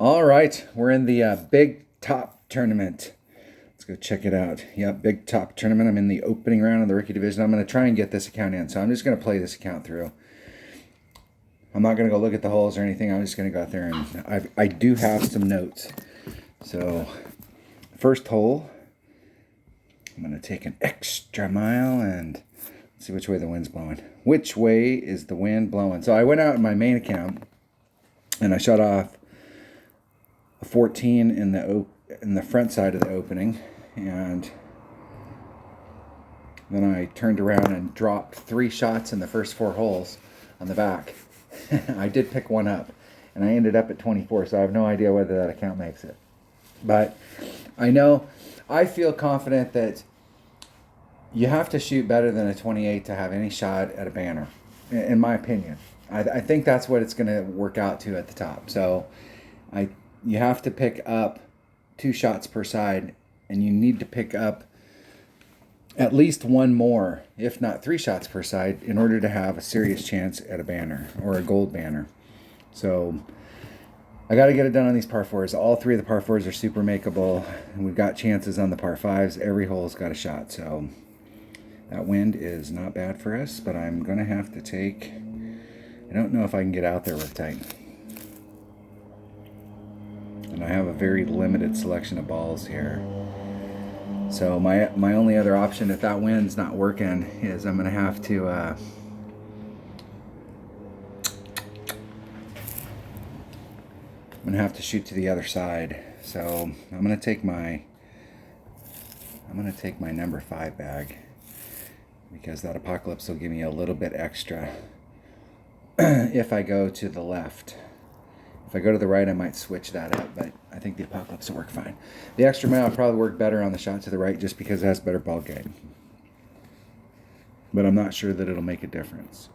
All right, we're in the Big Top tournament. Let's go check it out. Yep, Big Top tournament. I'm in the opening round of the rookie division. I'm going to try and get this account in, so I'm just going to play this account through. I'm not going to go look at the holes or anything. I'm just going to go out there and I do have some notes. So, first hole, I'm going to take an extra mile and see which way the wind's blowing. Which way is the wind blowing? So I went out in my main account and I shot off a 14 in the front side of the opening, and then I turned around and dropped 3 shots in the first 4 holes on the back. I did pick one up, and I ended up at 24, so I have no idea whether that account makes it. But I feel confident that you have to shoot better than a 28 to have any shot at a banner, in my opinion. I think that's what it's going to work out to at the top. So you have to pick up 2 shots per side, and you need to pick up at least 1 more, if not 3 shots per side, in order to have a serious chance at a banner or a gold banner. So I got to get it done on these par 4s. All 3 of the par 4s are super makeable, and we've got chances on the par 5s. Every hole's got a shot, so that wind is not bad for us, but I'm going to have to take... I don't know if I can get out there with tight. And I have a very limited selection of balls here. So my only other option, if that wind's not working, is I'm going to have to... I'm going to have to shoot to the other side. So I'm going to take my number 5 bag, because that Apocalypse will give me a little bit extra if I go to the left. If I go to the right, I might switch that up, but I think the Apocalypse will work fine. The extra mile will probably work better on the shot to the right just because it has better ball guide. But I'm not sure that it'll make a difference.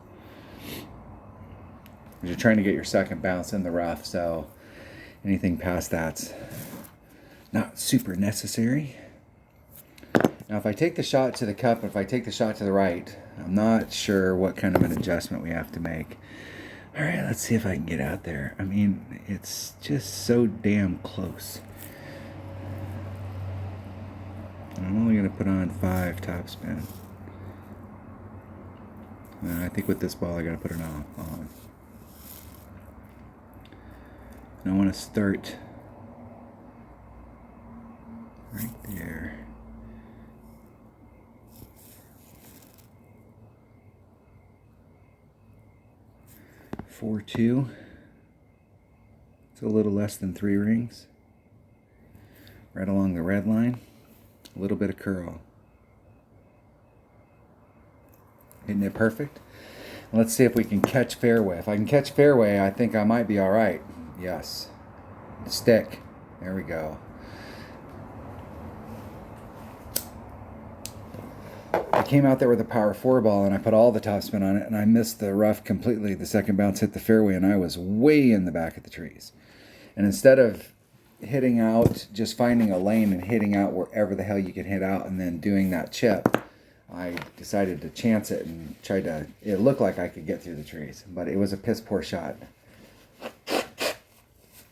You're trying to get your second bounce in the rough, so anything past that's not super necessary. Now, if I take the shot to the cup, if I take the shot to the right, I'm not sure what kind of an adjustment we have to make. All right, let's see if I can get out there. I mean, it's just so damn close. I'm only going to put on 5 topspin. I think with this ball, I got to put it on. And I want to start right there. Four, 2. It's a little less than 3 rings. Right along the red line. A little bit of curl. Isn't it perfect? Let's see if we can catch fairway. If I can catch fairway, I think I might be all right. Yes. Stick. There we go. I came out there with a power 4 ball, and I put all the topspin on it, and I missed the rough completely. The second bounce hit the fairway, and I was way in the back of the trees. And instead of hitting out, just finding a lane and hitting out wherever the hell you can hit out and then doing that chip, I decided to chance it and try to... It looked like I could get through the trees, but it was a piss poor shot.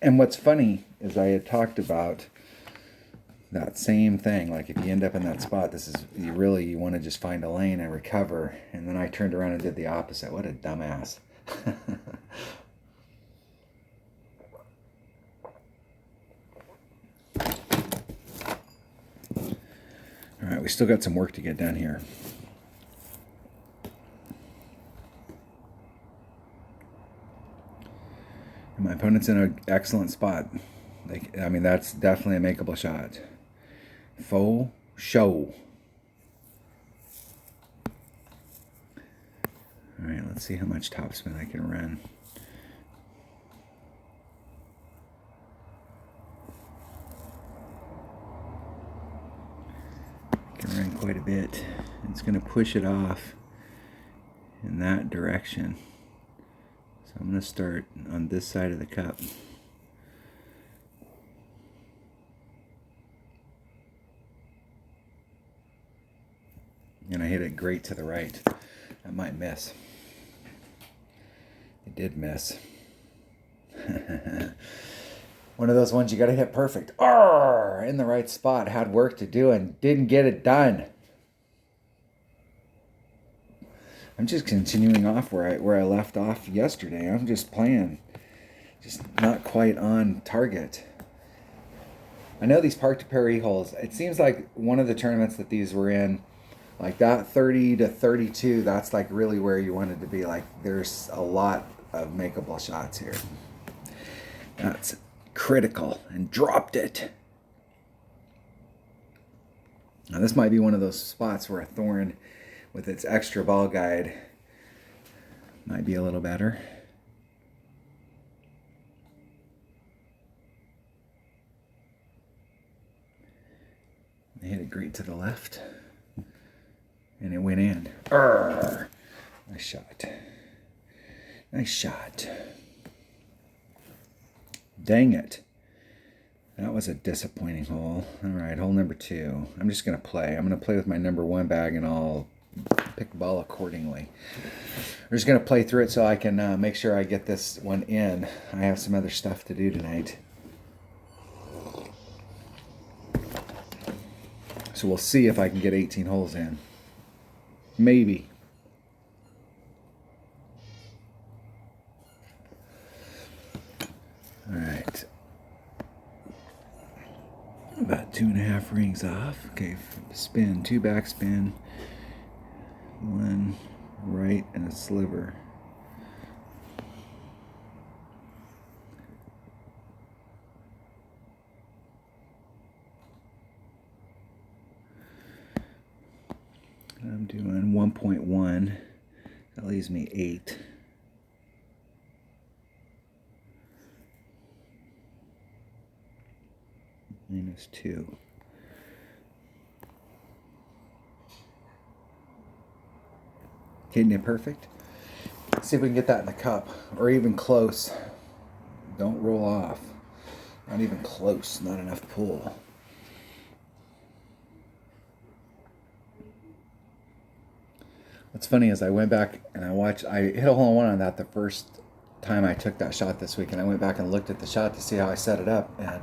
And what's funny is I had talked about that same thing. Like, if you end up in that spot, you want to just find a lane and recover. And then I turned around and did the opposite. What a dumbass. All right, we still got some work to get done here. And my opponent's in an excellent spot. I mean, that's definitely a makeable shot. Faux show. All right, let's see how much topspin I can run. I can run quite a bit. It's going to push it off in that direction. So I'm going to start on this side of the cup. And I hit it great to the right. I might miss. It did miss. One of those ones you got to hit perfect. Arr! In the right spot. Had work to do and didn't get it done. I'm just continuing off where I left off yesterday. I'm just playing. Just not quite on target. I know these Parc des Paris holes, it seems like one of the tournaments that these were in, like that 30 to 32, that's like really where you wanted to be. Like there's a lot of makeable shots here. That's critical, and dropped it. Now this might be one of those spots where a Thorn with its extra ball guide might be a little better. I hit it great to the left, and it went in. Arrgh. Nice shot. Nice shot. Dang it. That was a disappointing hole. All right, hole number 2. I'm just going to play. I'm going to play with my number 1 bag, and I'll pick the ball accordingly. I'm just going to play through it so I can make sure I get this one in. I have some other stuff to do tonight. So we'll see if I can get 18 holes in. Maybe. All right. About 2.5 rings off. Okay, spin, 2 backspin, 1 right, and a sliver. I'm doing 1.1. That leaves me 8. Minus 2. Hitting it perfect. Let's see if we can get that in the cup, or even close. Don't roll off. Not even close. Not enough pull. What's funny is I went back and I hit a hole in one on that the first time I took that shot this week, and I went back and looked at the shot to see how I set it up, and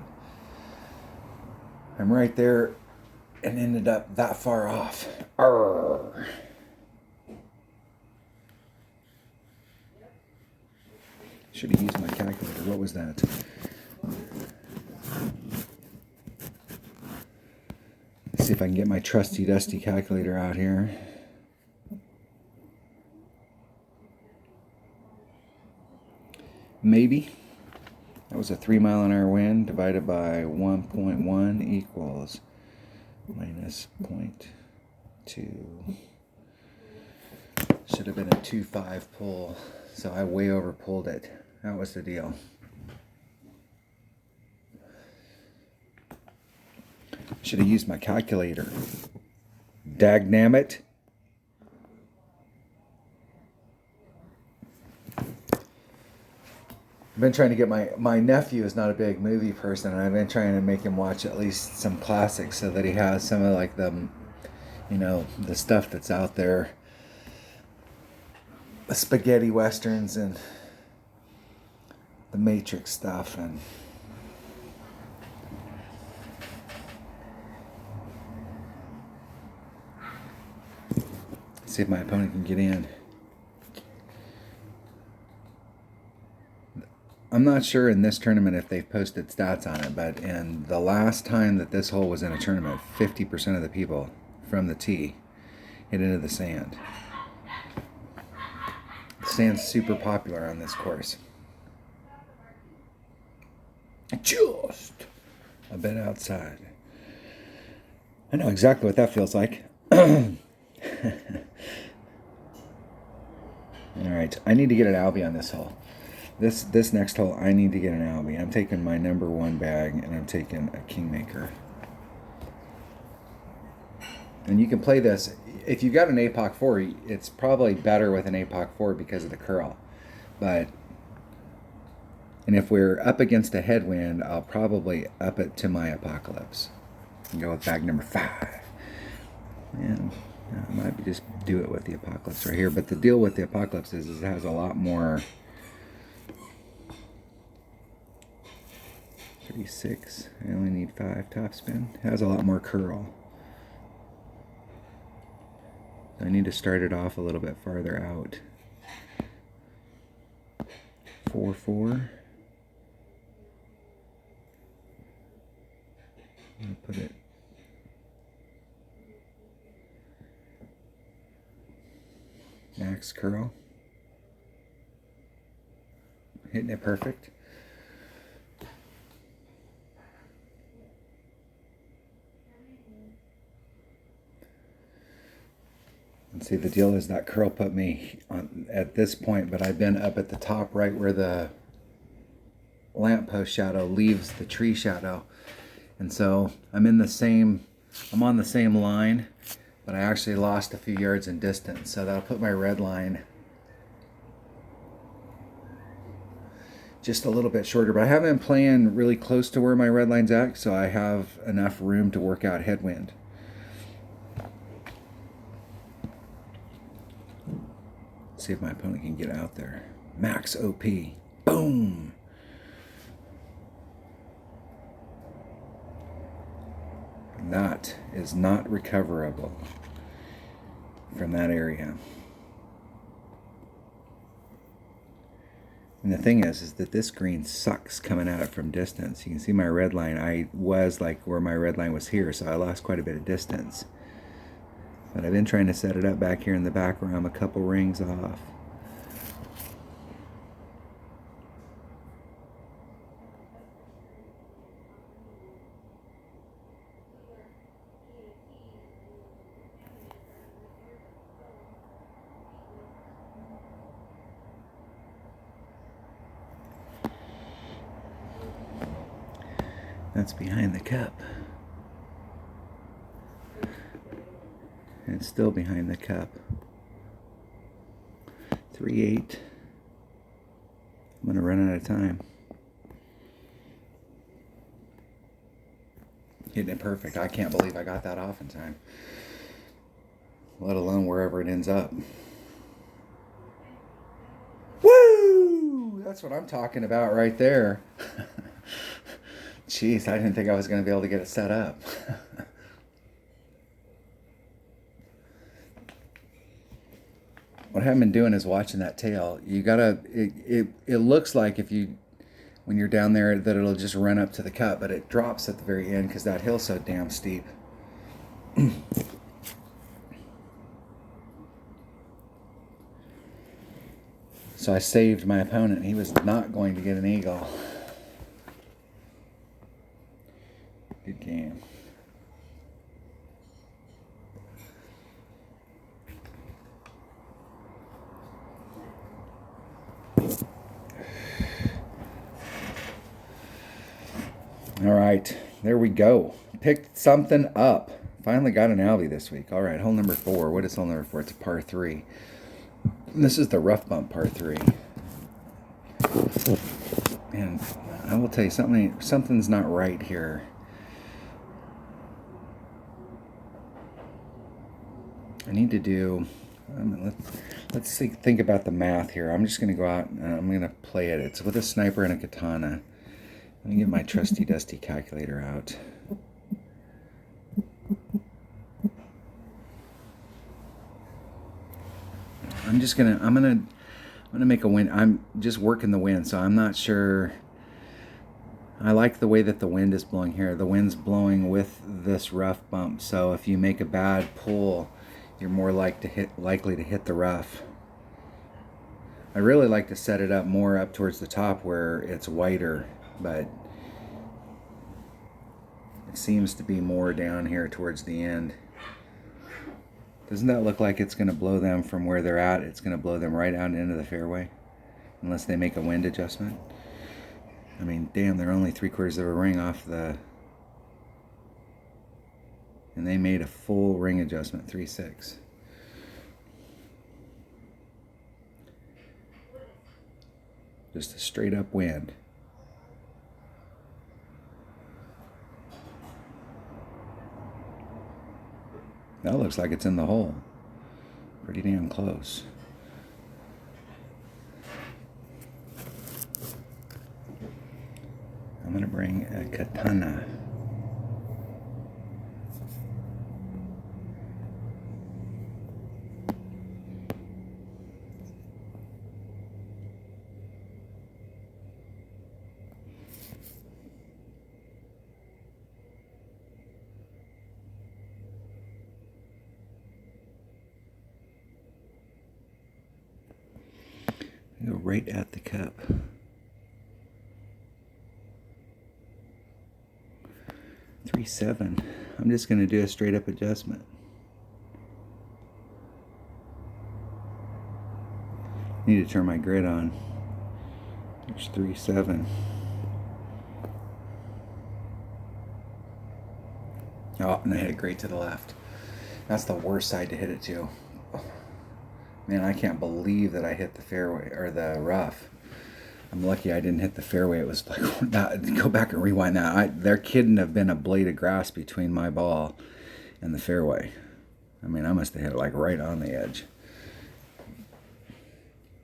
I'm right there and ended up that far off. Arrgh. Should have used my calculator. What was that? Let's see if I can get my trusty dusty calculator out here. Maybe. That was a 3-mile-an-hour wind divided by 1.1 equals minus 0.2. Should have been a 2.5 pull, so I way over pulled it. That was the deal. Should have used my calculator. Dagnammit. I've been trying to get my nephew is not a big movie person, and I've been trying to make him watch at least some classics so that he has some of like the, you know, the stuff that's out there, the spaghetti westerns and the Matrix stuff, and see if my opponent can get in. I'm not sure in this tournament if they've posted stats on it, but in the last time that this hole was in a tournament, 50% of the people from the tee hit into the sand. The sand's super popular on this course. Just a bit outside. I know exactly what that feels like. All right, I need to get an Albie on this hole. This next hole, I need to get an Albie. I'm taking my number 1 bag, and I'm taking a Kingmaker. And you can play this. If you've got an APOC 4, it's probably better with an APOC 4 because of the curl. And if we're up against a headwind, I'll probably up it to my Apocalypse and go with bag number 5. And I might just do it with the Apocalypse right here. But the deal with the Apocalypse is it has a lot more 36. I only need 5 topspin. It has a lot more curl. I need to start it off a little bit farther out. 4-4. I'll put it max curl. Hitting it perfect. And see, the deal is that curl put me on at this point, but I've been up at the top right where the lamppost shadow leaves the tree shadow. And so I'm on the same line, but I actually lost a few yards in distance. So that'll put my red line just a little bit shorter. But I haven't been playing really close to where my red line's at, so I have enough room to work out headwind. See if my opponent can get out there. Max OP. Boom! That is not recoverable from that area. And the thing is that this green sucks coming at it from distance. You can see my red line. I was like where my red line was here, so I lost quite a bit of distance. But I've been trying to set it up back here in the back where I'm a couple rings off. That's behind the cup. And it's still behind the cup. 3-8. I'm gonna run out of time. Hitting it perfect. I can't believe I got that off in time. Let alone wherever it ends up. Woo! That's what I'm talking about right there. Jeez, I didn't think I was going to be able to get it set up. What I've been doing is watching that tail. You gotta, it looks like when you're down there that it'll just run up to the cut, but it drops at the very end because that hill's so damn steep. So I saved my opponent. He was not going to get an eagle. Good game. All right, there we go. Picked something up. Finally got an Albie this week. All right, hole number 4. What is hole number 4? It's a par 3. This is the rough bump par 3. And I will tell you something's not right here. I need to do, let's think about the math here. I'm just going to go out and I'm going to play it. It's with a sniper and a katana. Let me get my trusty dusty calculator out. I'm gonna make a wind. I'm just working the wind, so I'm not sure. I like the way that the wind is blowing here. The wind's blowing with this rough bump, so if you make a bad pull, you're more likely to hit the rough. I really like to set it up more up towards the top where it's wider, but it seems to be more down here towards the end. Doesn't that look like it's going to blow them from where they're at? It's going to blow them right out into the fairway, unless they make a wind adjustment. I mean, damn, they're only 3/4 of a ring off the... And they made a full ring adjustment, 3-6. Just a straight up wind. That looks like it's in the hole. Pretty damn close. I'm going to bring a katana. Go right at the cup. 3-7. I'm just going to do a straight up adjustment. Need to turn my grid on. There's 3-7. Oh, and I hit it great to the left. That's the worst side to hit it to. Man, I can't believe that I hit the fairway or the rough. I'm lucky I didn't hit the fairway. It was like, go back and rewind that. There couldn't have been a blade of grass between my ball and the fairway. I mean, I must have hit it like right on the edge.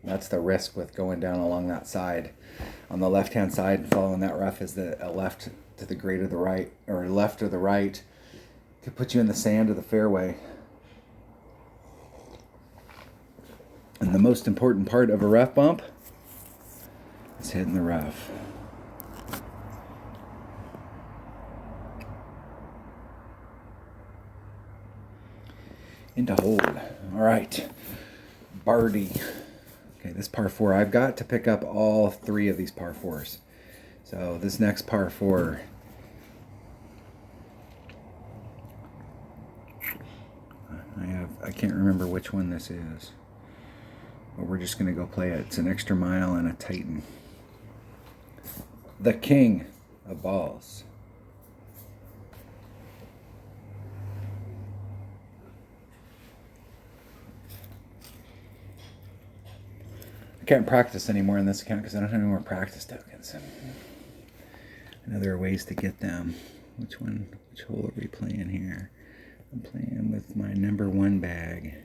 That's the risk with going down along that side. On the left-hand side and following that rough is the left to the grade of the right, or left or the right. Could put you in the sand of the fairway. And the most important part of a rough bump is hitting the rough. Into hold. All right. Birdie. Okay, this par 4. I've got to pick up all 3 of these par 4s. So this next par 4. I can't remember which one this is. But we're just going to go play it. It's an extra mile and a Titan. The king of balls. I can't practice anymore in this account because I don't have any more practice tokens. I know there are ways to get them. Which hole are we playing here? I'm playing with my number 1 bag.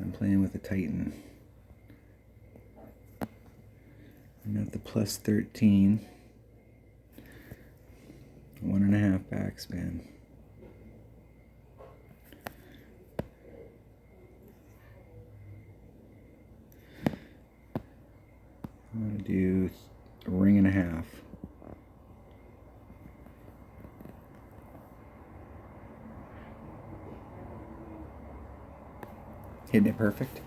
I'm playing with a Titan. I'm at the plus 13. 1.5 backspin. I'm going to do a ring and a half. Hitting it perfect.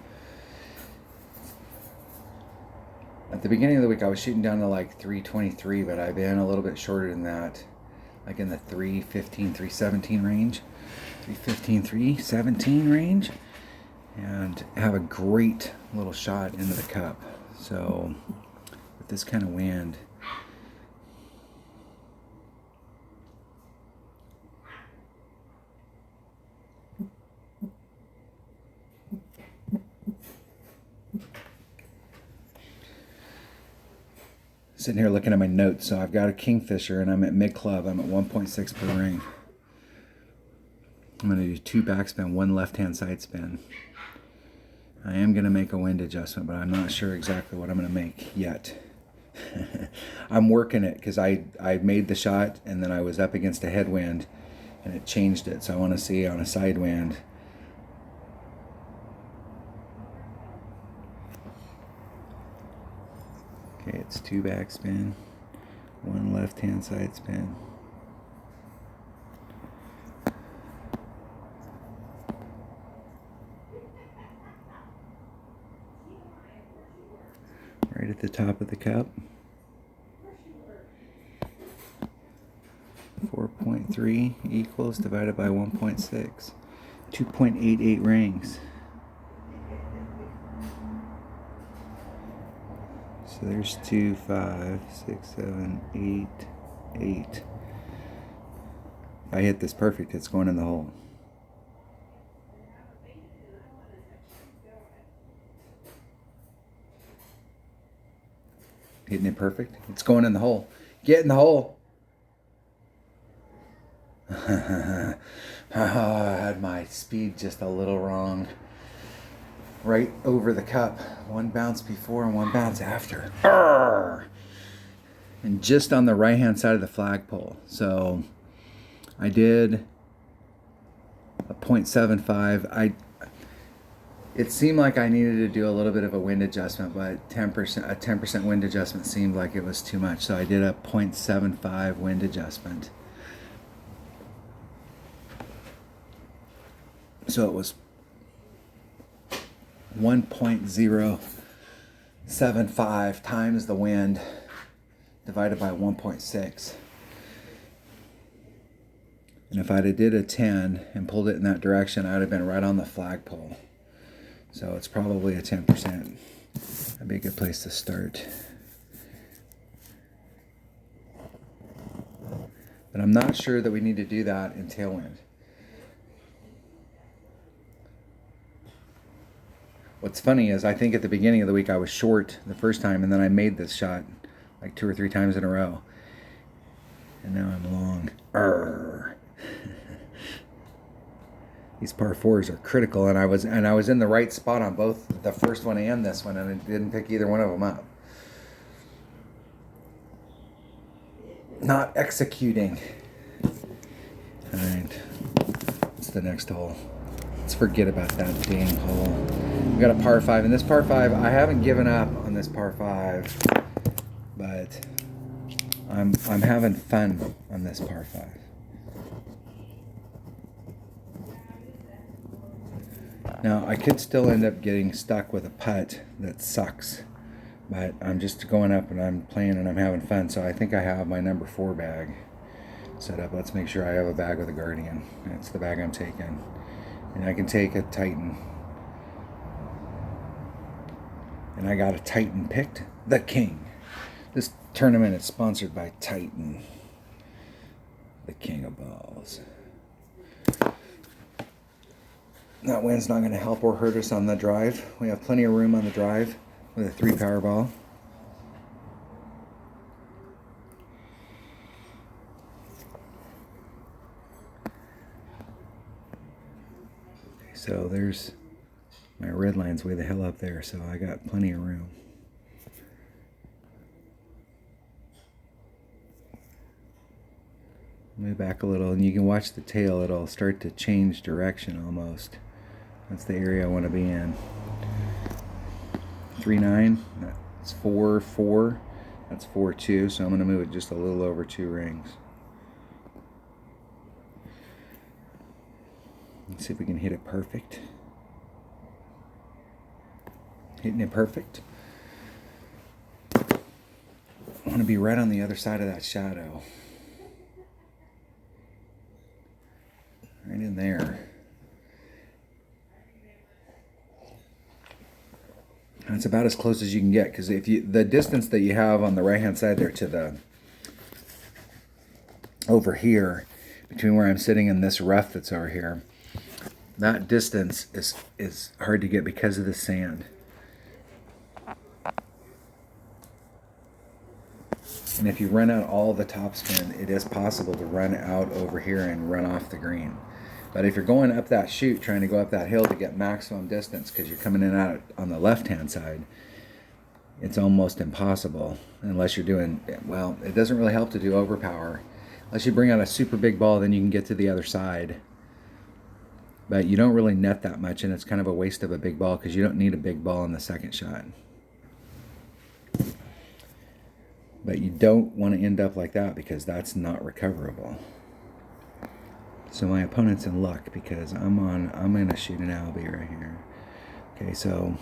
At the beginning of the week, I was shooting down to like 323, but I've been a little bit shorter than that, like in the 315, 317 range, 315, 317 range, and have a great little shot into the cup. So with this kind of wind, sitting here looking at my notes. So I've got a Kingfisher and I'm at mid club. I'm at 1.6 per ring. I'm going to do 2 backspin, 1 left-hand side spin. I am going to make a wind adjustment, but I'm not sure exactly what I'm going to make yet. I'm working it because I made the shot and then I was up against a headwind and it changed it. So I want to see on a side wind. Okay, it's 2 backspin, 1 left-hand side spin. Right at the top of the cup. 4.3 equals divided by 1.6. 2.88 rings. So there's 2, 5, 6, 7, 8, 8. If I hit this perfect, it's going in the hole. Hitting it perfect. It's going in the hole. Get in the hole. I had my speed just a little wrong. Right over the cup. 1 bounce before and 1 bounce after. Arrgh! and just on the right hand side of the flagpole. So I did a 0.75. It seemed like I needed to do a little bit of a wind adjustment, but a 10% wind adjustment seemed like it was too much. So I did a 0.75 wind adjustment. So it was 1.075 times the wind divided by 1.6. And if I'd have did a 10 and pulled it in that direction, I'd have been right on the flagpole. So it's probably a 10%. That'd be a good place to start. But I'm not sure that we need to do that in tailwind. What's funny is I think at the beginning of the week I was short the first time, and then I made this shot like 2 or 3 times in a row. And now I'm long. These par 4s are critical, and I was in the right spot on both the first one and this one, and I didn't pick either one of them up. Not executing. All right, what's the next hole? Let's forget about that dang hole. We got a par 5, and this par 5, I haven't given up on this par 5, but I'm having fun on this par 5. Now, I could still end up getting stuck with a putt that sucks, but I'm just going up and I'm playing and I'm having fun, so I think I have my number 4 bag set up. Let's make sure I have a bag with a Guardian. That's the bag I'm taking. And I can take a Titan. And I got a Titan picked, the King. This tournament is sponsored by Titan, the King of Balls. That wind's not going to help or hurt us on the drive. We have plenty of room on the drive with a 3 power ball. So there's my red line's way the hell up there, so I got plenty of room. Move back a little, and you can watch the tail. It'll start to change direction almost. That's the area I want to be in. 3-9, that's 4-4, that's 4-2, so I'm going to move it just a little over 2 rings. Let's see if we can hit it perfect. Hitting it perfect. I want to be right on the other side of that shadow. Right in there. That's about as close as you can get, because if the distance that you have on the right hand side there to the over here between where I'm sitting and this rough that's over here, that distance is hard to get because of the sand. And if you run out all the topspin, it is possible to run out over here and run off the green. But if you're going up that chute, trying to go up that hill to get maximum distance, because you're coming in and out on the left-hand side, it's almost impossible unless you're doing, well, it doesn't really help to do overpower. Unless you bring out a super big ball, then you can get to the other side. But you don't really net that much, and it's kind of a waste of a big ball because you don't need a big ball in the second shot. But you don't want to end up like that because that's not recoverable. So my opponent's in luck because I'm going to shoot an Albie right here. Okay, so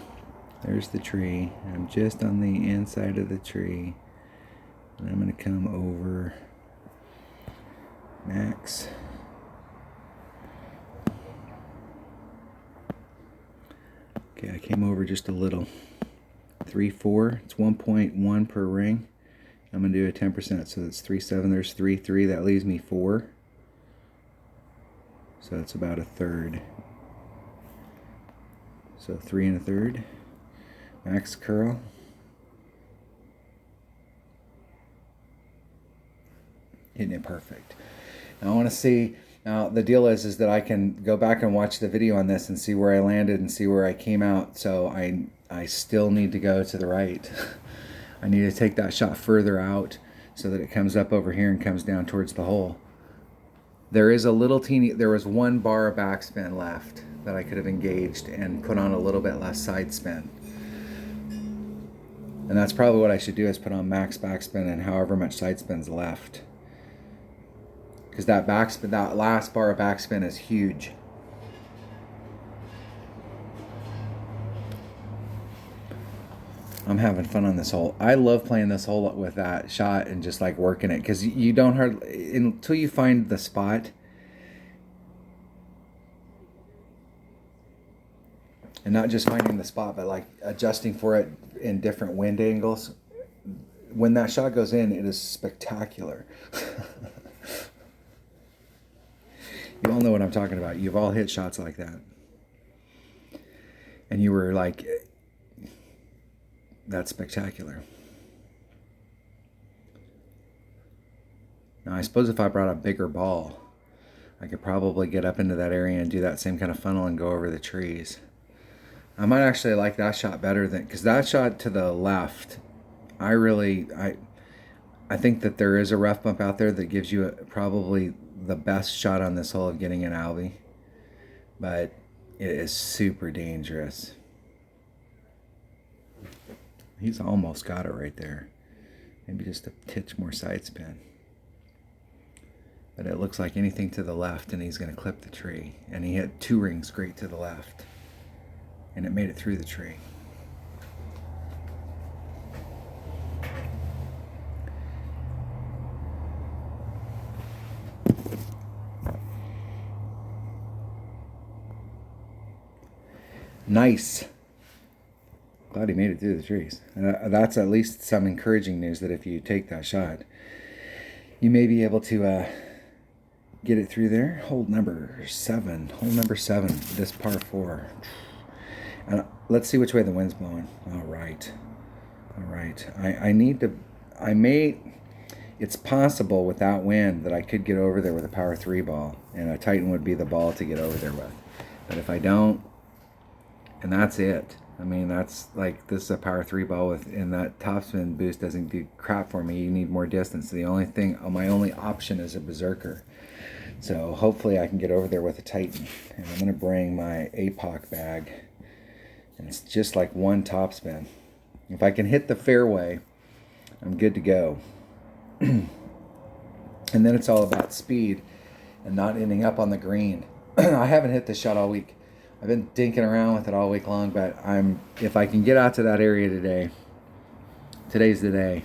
there's the tree. I'm just on the inside of the tree. And I'm going to come over max. Okay, I came over just a little. 3-4, it's 1.1 per ring. I'm going to do a 10%, so it's 3-7, there's 3-3, that leaves me 4. So that's about a third. So 3 1/3. Max curl. Hitting it perfect. Now I want to see, now the deal is that I can go back and watch the video on this and see where I landed and see where I came out. So I still need to go to the right. I need to take that shot further out so that it comes up over here and comes down towards the hole. There was one bar of backspin left that I could have engaged and put on a little bit less side spin. And that's probably what I should do, is put on max backspin and however much side spin's left. Because that last bar of backspin is huge. I'm having fun on this hole. I love playing this hole with that shot and just like working it, because you don't hardly, until you find the spot. And not just finding the spot, but like adjusting for it in different wind angles. When that shot goes in, it is spectacular. You all know what I'm talking about. You've all hit shots like that. And you were like, that's spectacular. Now, I suppose if I brought a bigger ball, I could probably get up into that area and do that same kind of funnel and go over the trees. I might actually like that shot better than, because that shot to the left, I think that there is a rough bump out there that gives you probably the best shot on this hole of getting an Albie, but it is super dangerous. He's almost got it right there. Maybe just a titch more side spin. But it looks like anything to the left and he's going to clip the tree. And he hit 2 rings straight to the left. And it made it through the tree. Nice. Glad he made it through the trees. And that's at least some encouraging news, that if you take that shot, you may be able to get it through there. Hole number 7, this par 4. And let's see which way the wind's blowing. All right. It's possible with that wind that I could get over there with a power 3 ball, and a Titan would be the ball to get over there with. But if I don't, and that's it. I mean, that's like, this is a power 3 ball and that topspin boost doesn't do crap for me. You need more distance. My only option is a berserker. So hopefully I can get over there with a Titan. And I'm going to bring my APOC bag. And it's just like one topspin. If I can hit the fairway, I'm good to go. And then it's all about speed and not ending up on the green. I haven't hit this shot all week. I've been dinking around with it all week long, but if I can get out to that area today, today's the day.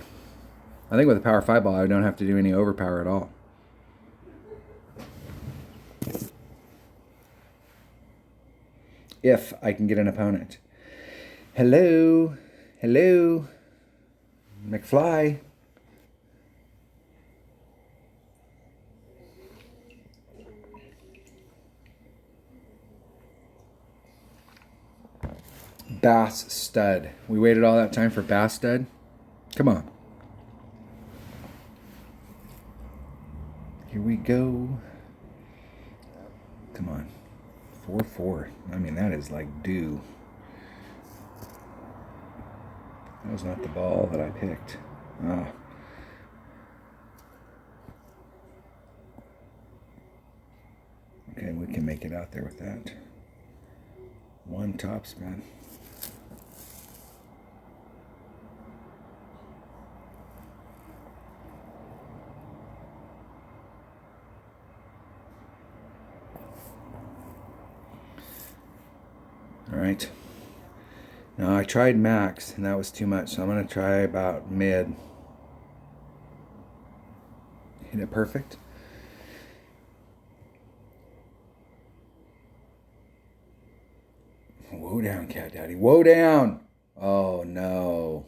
I think with a power 5 ball, I don't have to do any overpower at all. If I can get an opponent. Hello, McFly. Bass Stud. We waited all that time for Bass Stud. Come on. Here we go. Come on. 4-4. I mean, that is like dew. That was not the ball that I picked. Ah. Okay, we can make it out there with that. One topspin. All right. Now I tried max and that was too much, so I'm going to try about mid. Hit it perfect. Whoa down, Cat Daddy. Whoa down. Oh no.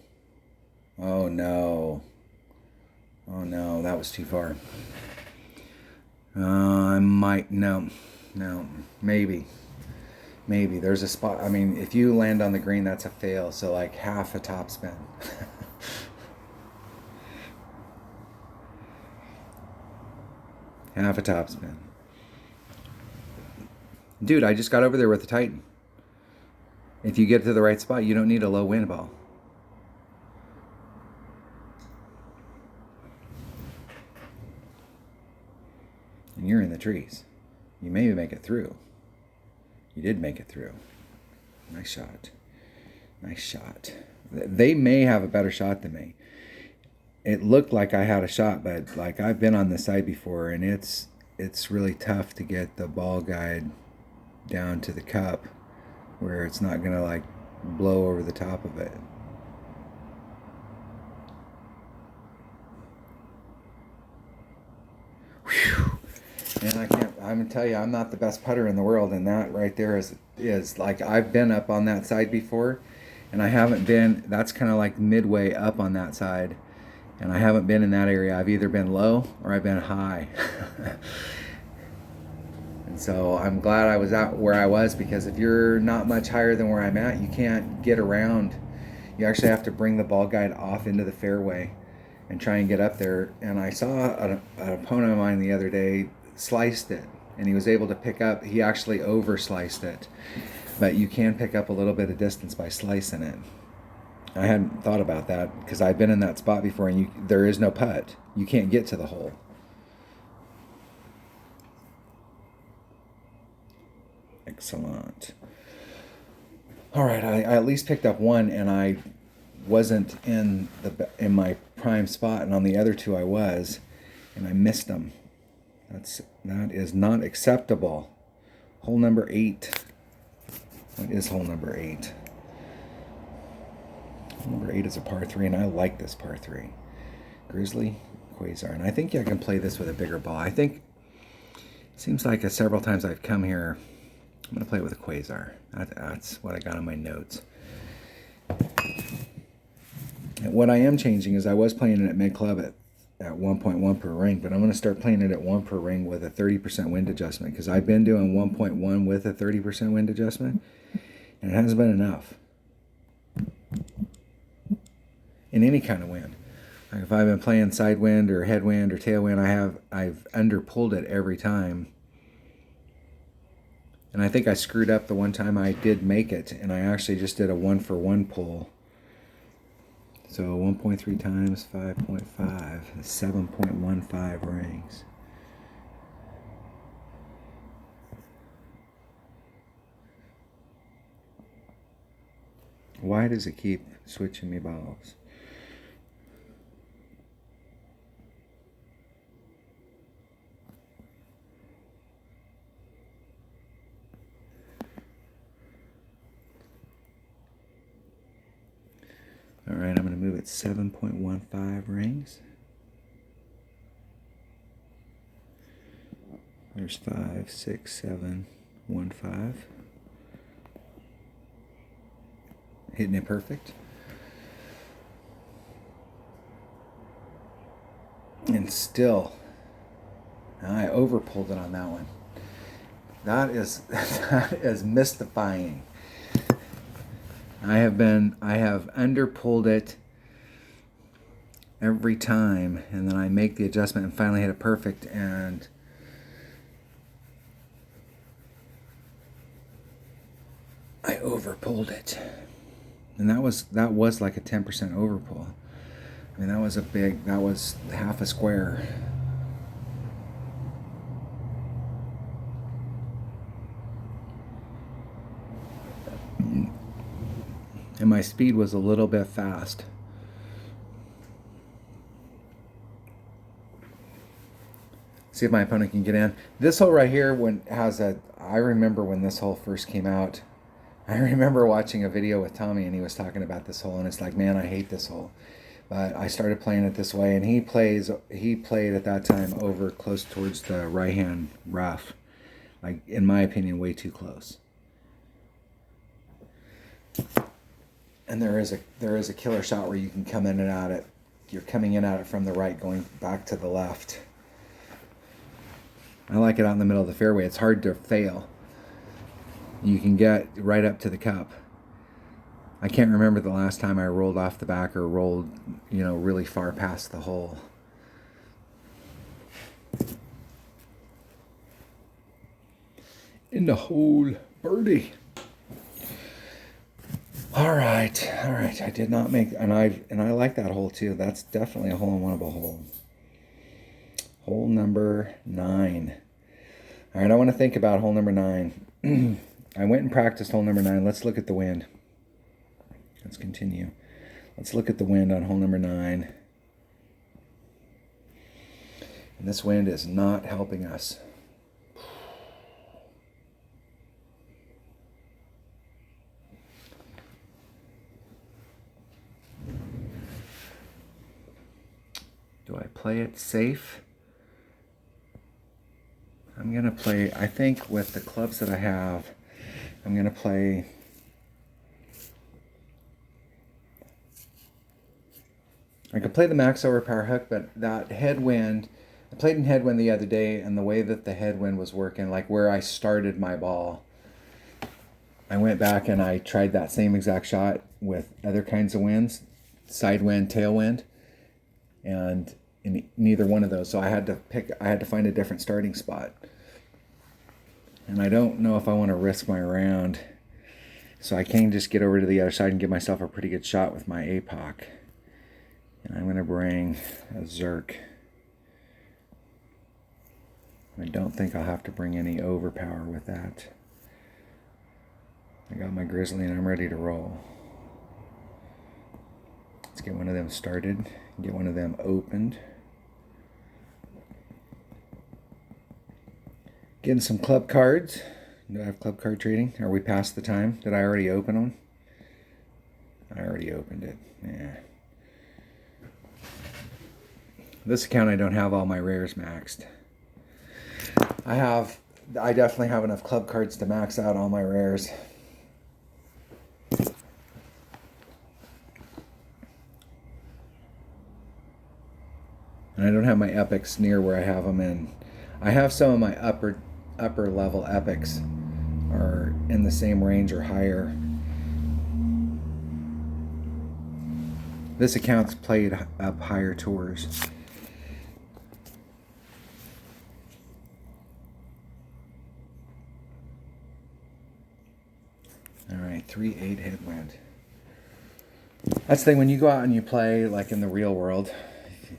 Oh no. Oh no, that was too far. I might, no, maybe. Maybe there's a spot. I mean, if you land on the green, that's a fail. So like half a topspin. Half a topspin. Dude, I just got over there with the Titan. If you get to the right spot, you don't need a low wind ball. and you're in the trees. You maybe make it through. You did make it through. Nice shot. Nice shot. They may have a better shot than me. It looked like I had a shot, but like I've been on this side before, and it's really tough to get the ball guide down to the cup where it's not gonna like blow over the top of it. Whew. And I'm gonna tell you, I'm not the best putter in the world, and that right there is like, I've been up on that side before, and I haven't been, that's kind of like midway up on that side, and I haven't been in that area. I've either been low or I've been high. And so I'm glad I was out where I was, because if you're not much higher than where I'm at, you can't get around. You actually have to bring the ball guide off into the fairway and try and get up there. And I saw an opponent of mine the other day sliced it, and he was able to pick up, he actually over sliced it, but you can pick up a little bit of distance by slicing it. I hadn't thought about that, because I've been in that spot before, and there is no putt. You can't get to the hole. Excellent. All right, I at least picked up one, and I wasn't in my prime spot, and on the other two I was, and I missed them. That is not acceptable. Hole number 8. What is hole number 8? Hole number 8 is a par 3, and I like this par 3. Grizzly, Quasar, and I think I can play this with a bigger ball. I think it seems like several times I've come here. I'm going to play it with a Quasar. That's what I got on my notes. And what I am changing is I was playing it at mid-club at 1.1 per ring, but I'm going to start playing it at 1 per ring with a 30% wind adjustment, because I've been doing 1.1 with a 30% wind adjustment, and it hasn't been enough. In any kind of wind. Like if I've been playing side wind or headwind or tailwind, I've underpulled it every time. And I think I screwed up the one time I did make it, and I actually just did a 1-for-1 pull. So 1.3 times 5.5, 7.15 rings. Why does it keep switching me balls? All right, I'm going to move it 7.15 rings. There's 5, 6, 7, 1, 5. Hitting it perfect. And still, I overpulled it on that one. That is mystifying. I have underpulled it every time, and then I make the adjustment and finally hit it perfect, and I overpulled it. And that was like a 10% overpull. I mean, that was half a square. And my speed was a little bit fast. See if my opponent can get in. This hole right here I remember when this hole first came out. I remember watching a video with Tommy, and he was talking about this hole, and it's like, man, I hate this hole. But I started playing it this way, and he played at that time over close towards the right-hand rough. Like, in my opinion, way too close. And there is a killer shot where you can come in and out it. You're coming in at it from the right, going back to the left. I like it out in the middle of the fairway. It's hard to fail. You can get right up to the cup. I can't remember the last time I rolled off the back or rolled, really far past the hole. In the hole, birdie. All right. I did not make, and I like that hole too. That's definitely a hole-in-oneable hole. Hole number 9. All right, I want to think about hole number 9. I went and practiced hole number 9. Let's look at the wind. Let's continue. Let's look at the wind on hole number 9. And this wind is not helping us. Do I play it safe? I'm going to play, I think with the clubs that I have, I'm going to play I could play the max overpower hook, but that headwind, I played in headwind the other day, and the way that the headwind was working, like where I started my ball, I went back and I tried that same exact shot with other kinds of winds, side wind, tailwind, and in neither one of those. So I had to find a different starting spot. And I don't know if I want to risk my round. So I can just get over to the other side and give myself a pretty good shot with my APOC. And I'm going to bring a Zerk. I don't think I'll have to bring any overpower with that. I got my Grizzly and I'm ready to roll. Let's get one of them started. Get one of them opened. Getting some club cards. Do I have club card trading? Are we past the time? Did I already open them? I already opened it. Yeah. This account I don't have all my rares maxed. I definitely have enough club cards to max out all my rares. And I don't have my epics near where I have them in. I have some of my upper level epics are in the same range or higher. This account's played up higher tours. All right, 3-8 headwind. That's the thing, when you go out and you play like in the real world,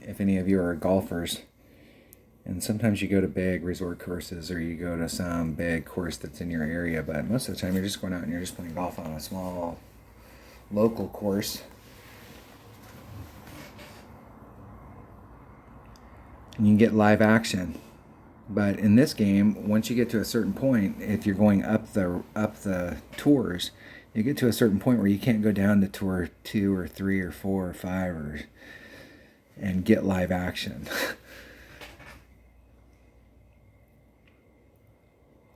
if any of you are golfers, and sometimes you go to big resort courses or you go to some big course that's in your area, but most of the time you're just going out and you're just playing golf on a small local course. And you get live action. But in this game, once you get to a certain point, if you're going up the tours, you get to a certain point where you can't go down to tour 2 or 3 or 4 or 5 and get live action.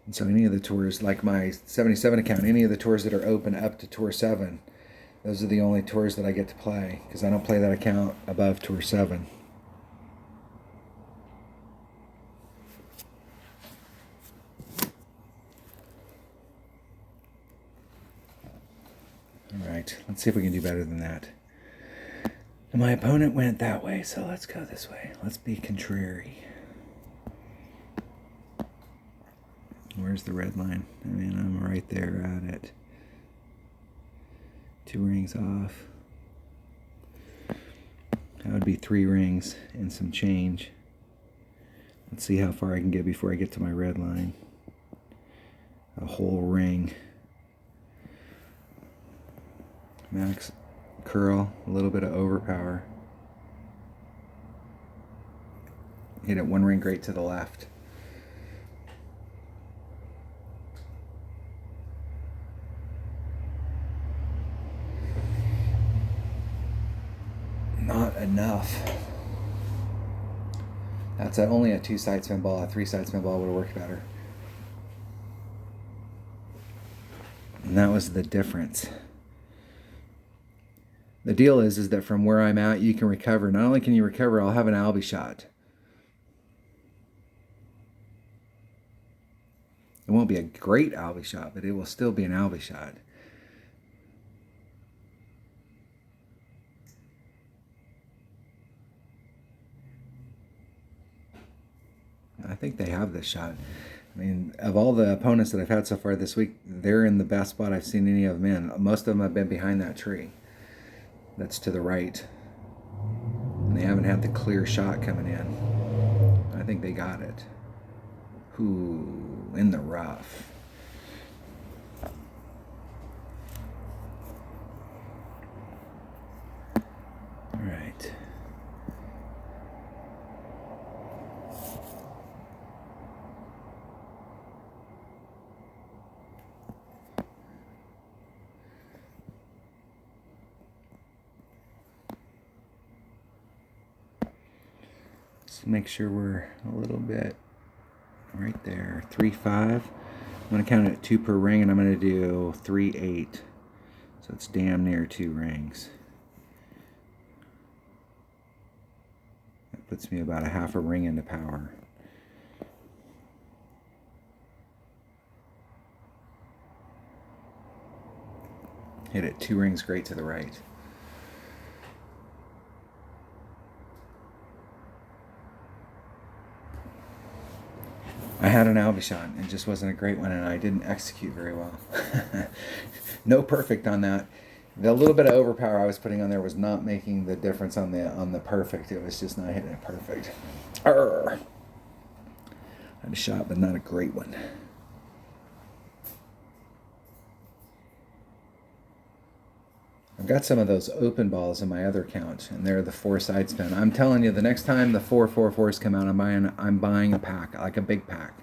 And so any of the tours, like my 77 account, any of the tours that are open up to tour 7, those are the only tours that I get to play, because I don't play that account above tour 7. All right, let's see if we can do better than that. And my opponent went that way, so let's go this way. Let's be contrary. Where's the red line? I mean, I'm right there at it. 2 rings off. That would be 3 rings and some change. Let's see how far I can get before I get to my red line. A whole ring. Max curl, a little bit of overpower. Hit it 1 ring great to the left. Not enough. That's only a 2-side spin ball. A 3-side spin ball would have worked better. And that was the difference. The deal is that from where I'm at, you can recover. Not only can you recover, I'll have an Albie shot. It won't be a great Albie shot, but it will still be an Albie shot. I think they have this shot. I mean, of all the opponents that I've had so far this week, they're in the best spot I've seen any of them in. Most of them have been behind that tree that's to the right. And they haven't had the clear shot coming in. I think they got it. Ooh, in the rough. All right. Let's make sure we're a little bit right there. 3, 5. I'm going to count it at 2 per ring, and I'm going to do 3, 8. So it's damn near 2 rings. That puts me about a half a ring into power. Hit it 2 rings great to the right. I had an Albichon. It just wasn't a great one, and I didn't execute very well. No perfect on that. The little bit of overpower I was putting on there was not making the difference on the perfect. It was just not hitting it perfect. Arrgh. I had a shot, but not a great one. I've got some of those open balls in my other account, and they're the 4 side spin. I'm telling you, the next time the 4 come out, I'm buying a pack, like a big pack,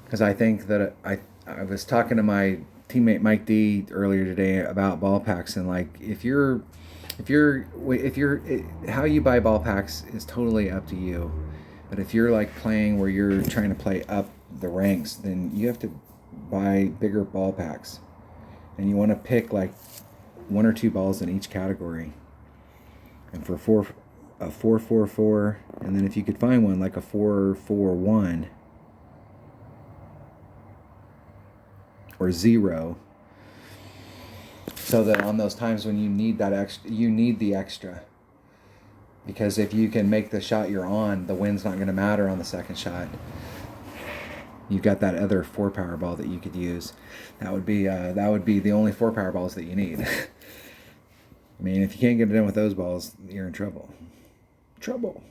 because I think that I was talking to my teammate Mike D earlier today about ball packs, and like if you're how you buy ball packs is totally up to you, but if you're like playing where you're trying to play up the ranks, then you have to buy bigger ball packs, and you want to pick like 1 or 2 balls in each category. And for 4-4-4, and then if you could find one like a 4-4-1 or 0, so that on those times when you need that extra, you need the extra. Because if you can make the shot you're on, the wind's not going to matter on the second shot. You've got that other 4 power ball that you could use. That would be the only 4 power balls that you need. I mean, if you can't get it in with those balls, you're in trouble. Trouble.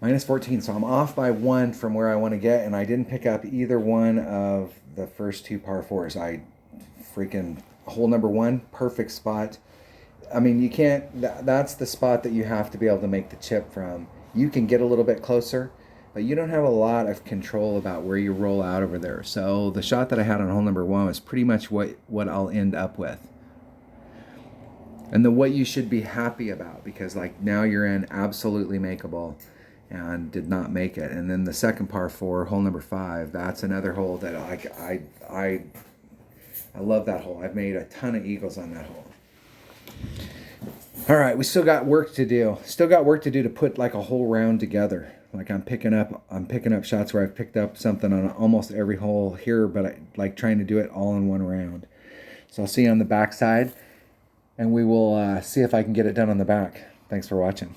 Minus 14, so I'm off by 1 from where I want to get, and I didn't pick up either one of the first 2 par 4s. I freaking, hole number 1, perfect spot. I mean, you can't, that's the spot that you have to be able to make the chip from. You can get a little bit closer, but you don't have a lot of control about where you roll out over there. So the shot that I had on hole number 1 was pretty much what I'll end up with. And what you should be happy about, because like now you're in absolutely makeable, and did not make it. And then the second par 4, hole number 5, that's another hole that I love that hole. I've made a ton of eagles on that hole. All right, we still got work to do. Still got work to do to put like a whole round together. Like I'm picking up shots where I've picked up something on almost every hole here, but I like trying to do it all in one round. So I'll see you on the back side, and we will see if I can get it done on the back. Thanks for watching.